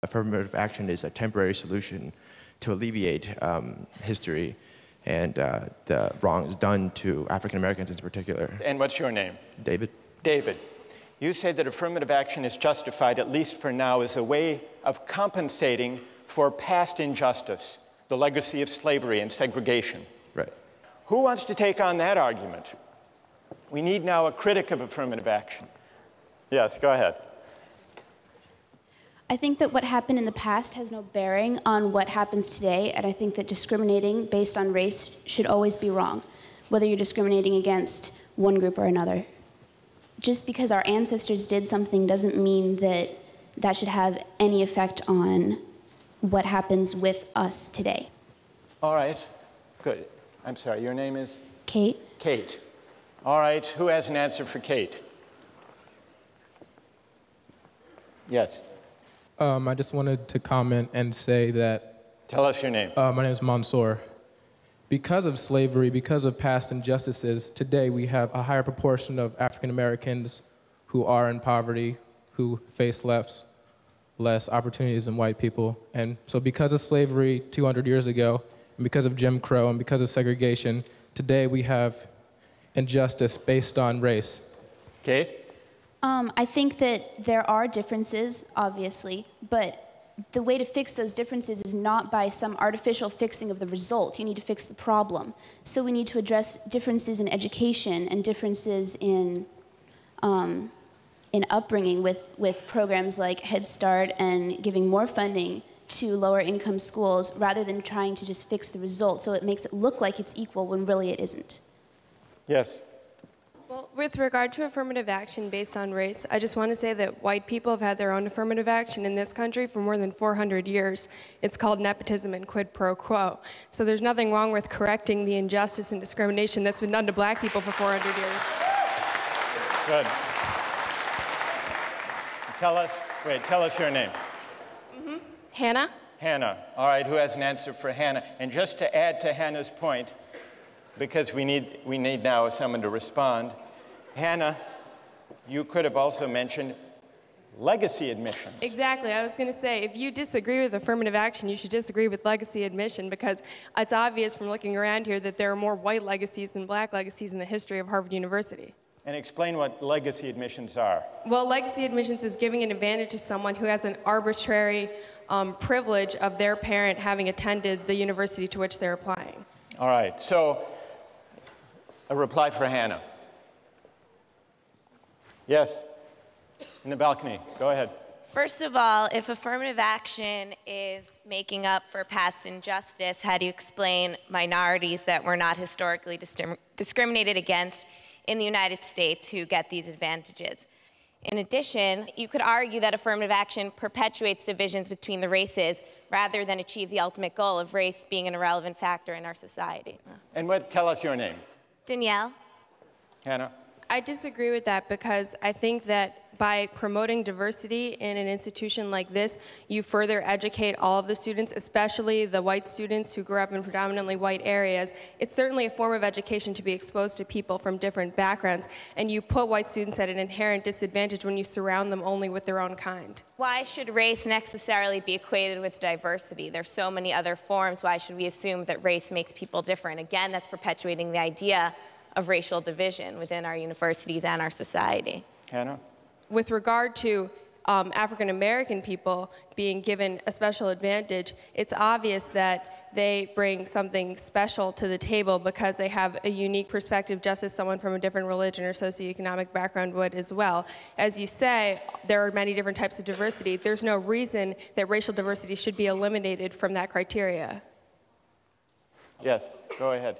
affirmative action is a temporary solution to alleviate history and the wrongs done to African Americans in particular. And what's your name? David. David. You say that affirmative action is justified, at least for now, as a way of compensating for past injustice, the legacy of slavery and segregation. Right. Who wants to take on that argument? We need now a critic of affirmative action. Yes, go ahead. I think that what happened in the past has no bearing on what happens today, and I think that discriminating based on race should always be wrong, whether you're discriminating against one group or another. Just because our ancestors did something doesn't mean that that should have any effect on what happens with us today. All right, good. I'm sorry, your name is? Kate. Kate. All right, who has an answer for Kate? Yes. I just wanted to comment and say that... Tell us your name. My name is Mansour. Because of slavery, because of past injustices, today we have a higher proportion of African Americans who are in poverty, who face less opportunities than white people. And so because of slavery 200 years ago, and because of Jim Crow, and because of segregation, today we have injustice based on race. Kate? I think that there are differences, obviously, but the way to fix those differences is not by some artificial fixing of the result. You need to fix the problem. So we need to address differences in education and differences in upbringing with programs like Head Start and giving more funding to lower income schools rather than trying to just fix the result so it makes it look like it's equal when really it isn't. Yes. Well, with regard to affirmative action based on race, I just want to say that white people have had their own affirmative action in this country for more than 400 years. It's called nepotism and quid pro quo. So there's nothing wrong with correcting the injustice and discrimination that's been done to black people for 400 years. Good. Tell us your name. Hannah? Hannah. All right, who has an answer for Hannah? And just to add to Hannah's point, because we need now someone to respond. Hannah, you could have also mentioned legacy admissions. Exactly. I was going to say, if you disagree with affirmative action, you should disagree with legacy admission, because it's obvious from looking around here that there are more white legacies than black legacies in the history of Harvard University. And explain what legacy admissions are. Well, legacy admissions is giving an advantage to someone who has an arbitrary privilege of their parent having attended the university to which they're applying. All right, so a reply for Hannah. Yes, in the balcony, go ahead. First of all, if affirmative action is making up for past injustice, how do you explain minorities that were not historically discriminated against in the United States who get these advantages? In addition, you could argue that affirmative action perpetuates divisions between the races rather than achieve the ultimate goal of race being an irrelevant factor in our society. And tell us your name. Danielle? Hannah? I disagree with that, because I think that by promoting diversity in an institution like this, you further educate all of the students, especially the white students who grew up in predominantly white areas. It's certainly a form of education to be exposed to people from different backgrounds, and you put white students at an inherent disadvantage when you surround them only with their own kind. Why should race necessarily be equated with diversity? There's so many other forms. Why should we assume that race makes people different? Again, that's perpetuating the idea of racial division within our universities and our society. Hannah? With regard to African American people being given a special advantage, it's obvious that they bring something special to the table because they have a unique perspective, just as someone from a different religion or socioeconomic background would as well. As you say, there are many different types of diversity. There's no reason that racial diversity should be eliminated from that criteria. Yes, go ahead.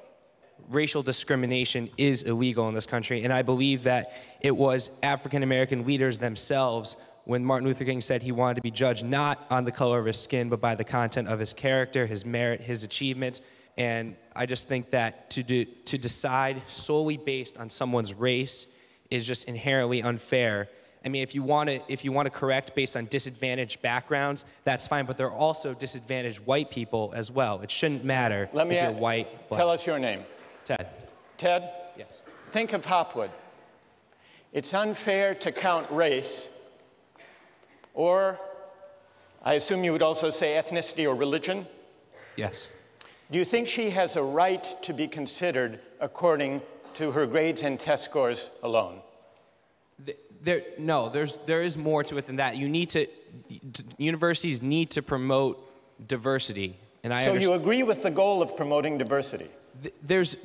Racial discrimination is illegal in this country, and I believe that it was African American leaders themselves, when Martin Luther King said he wanted to be judged not on the color of his skin, but by the content of his character, his merit, his achievements. And I just think that to decide solely based on someone's race is just inherently unfair. I mean, if you want to correct based on disadvantaged backgrounds, that's fine, but there are also disadvantaged white people as well. It shouldn't matter if you're white, black. Tell us your name. Ted. Ted? Yes. Think of Hopwood. It's unfair to count race or I assume you would also say ethnicity or religion? Yes. Do you think she has a right to be considered according to her grades and test scores alone? No, there is more to it than that. Universities need to promote diversity. And So you agree with the goal of promoting diversity? There's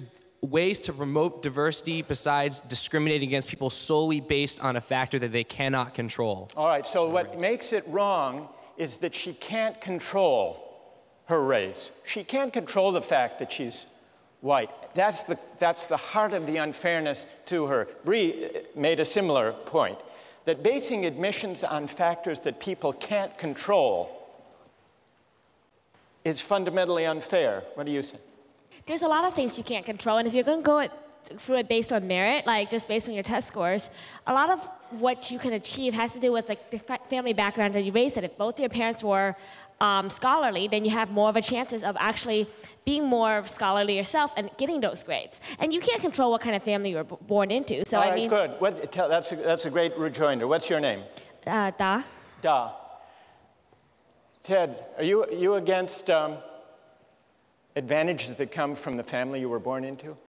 ways to promote diversity besides discriminating against people solely based on a factor that they cannot control. All right, so what makes it wrong is that she can't control her race. She can't control the fact that she's white. That's the heart of the unfairness to her. Bree made a similar point, that basing admissions on factors that people can't control is fundamentally unfair. What do you say? There's a lot of things you can't control, and if you're going to go through it based on merit, like just based on your test scores, a lot of what you can achieve has to do with like the family background that you raised in. If both your parents were scholarly, then you have more of a chances of actually being more scholarly yourself and getting those grades. And you can't control what kind of family you were born into. So All I right, mean, good. That's a great rejoinder. What's your name? Da. Da. Ted, are you against advantages that come from the family you were born into?